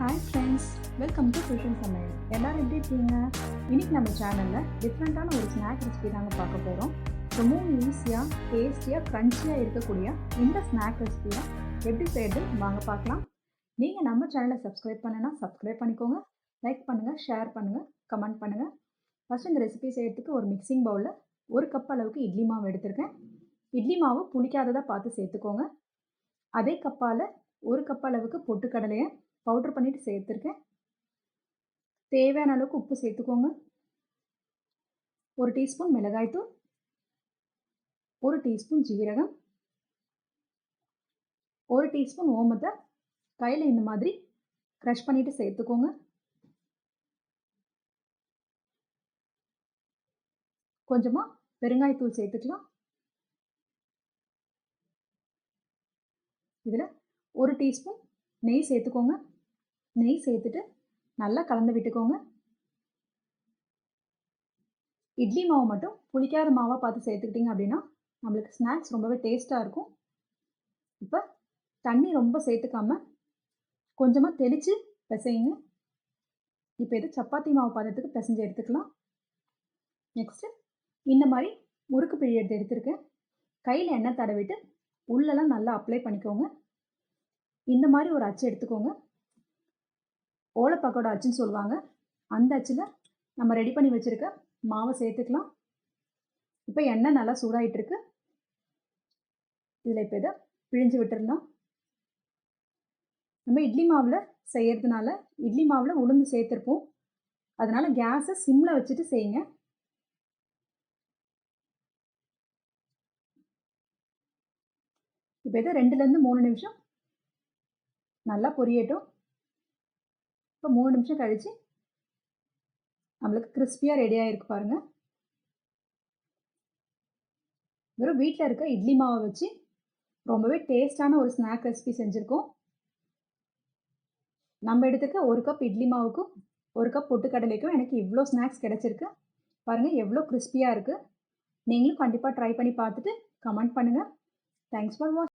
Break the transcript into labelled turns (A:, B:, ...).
A: Hi friends, welcome to சமையல். எல்லோரும் எப்படி இருக்கீங்க? இன்றைக்கி நம்ம சேனலில் டிஃப்ரெண்ட்டான ஒரு ஸ்நாக் ரெசிபி தாங்க பார்க்க போகிறோம். ரொம்பவும் ஈஸியாக, டேஸ்டியாக, க்ரன்ச்சியாக இருக்கக்கூடிய இந்த ஸ்நாக் ரெசிபியை எப்படி செய்கிறது வாங்க பார்க்கலாம். நீங்கள் நம்ம சேனலை சப்ஸ்கிரைப் பண்ணுன்னா சப்ஸ்கிரைப் பண்ணிக்கோங்க. லைக் பண்ணுங்கள், ஷேர் பண்ணுங்கள், கமெண்ட் பண்ணுங்கள். ஃபஸ்ட் இந்த ரெசிபி செய்கிறதுக்கு ஒரு மிக்சிங் பவுலில் 1 கப் அளவுக்கு இட்லி மாவு எடுத்திருக்கேன். இட்லி மாவு புளிக்காததாக பார்த்து சேர்த்துக்கோங்க. அதே கப்பால் 1 கப் அளவுக்கு பொட்டுக்கடலையை பவுட்ரு பண்ணிவிட்டு சேர்த்துருக்கேன். தேவையான அளவுக்கு உப்பு சேர்த்துக்கோங்க. 1 டீஸ்பூன் மிளகாய்த்தூள், 1 டீஸ்பூன் ஜீரகம், 1 டீஸ்பூன் ஓமத்தை கையில் இந்த மாதிரி க்ரஷ் பண்ணிவிட்டு சேர்த்துக்கோங்க. கொஞ்சமாக பெருங்காயத்தூள் சேர்த்துக்கலாம். இதில் 1 டீஸ்பூன் நெய் சேர்த்துக்கோங்க. நெய் சேர்த்துட்டு நல்லா கலந்து விட்டுக்கோங்க. இட்லி மாவு மட்டும் புளிக்காத மாவாக பார்த்து சேர்த்துக்கிட்டிங்க அப்படின்னா நம்மளுக்கு ஸ்நாக்ஸ் ரொம்பவே டேஸ்ட்டாக இருக்கும். இப்போ தண்ணி ரொம்ப சேர்த்துக்காம கொஞ்சமாக தெளித்து பிசையுங்க. இப்போ இது சப்பாத்தி மாவு பதத்துக்கு பிசைஞ்சு எடுத்துக்கலாம். நெக்ஸ்ட்டு இந்த மாதிரி முறுக்கு பிழி எடுத்துருக்கேன். கையில் எண்ணெய் தடவிட்டு உள்ளெல்லாம் நல்லா அப்ளை பண்ணிக்கோங்க. இந்த மாதிரி ஒரு அச்சு எடுத்துக்கோங்க. ஓலைப்பக்கோட அச்சுன்னு சொல்லுவாங்க. அந்த அச்சில் நம்ம ரெடி பண்ணி வச்சுருக்க மாவை சேர்த்துக்கலாம். இப்போ எண்ணெய் நல்லா சூடாகிட்டுருக்கு. இதில் இப்போ இதை பிழிஞ்சு விட்டுடலாம். நம்ம இட்லி மாவில் செய்கிறதுனால இட்லி மாவில் உளுந்து சேர்த்துருப்போம். அதனால் கேஸை சிம்மில் வச்சுட்டு செய்யுங்க. இப்போ இதை 2லேருந்து 3 நிமிஷம் நல்லா பொரியட்டும். இப்போ 3 நிமிஷம் கழித்து நம்மளுக்கு கிறிஸ்பியாக ரெடியாக இருக்கு பாருங்கள். வெறும் வீட்டில் இருக்க இட்லி மாவை வச்சு ரொம்பவே டேஸ்டான ஒரு ஸ்நாக் ரெசிபி செஞ்சுருக்கோம். நம்ம எடுத்துக்க 1 கப் இட்லி மாவுக்கும் 1 கப் பொட்டுக்கடலைக்கும் எனக்கு இவ்வளோ ஸ்நாக்ஸ் கிடச்சிருக்கு. பாருங்கள் எவ்வளோ கிறிஸ்பியாக இருக்குது. நீங்களும் கண்டிப்பாக ட்ரை பண்ணி பார்த்துட்டு கமெண்ட் பண்ணுங்கள். தேங்க்ஸ் ஃபார் வாட்சிங்.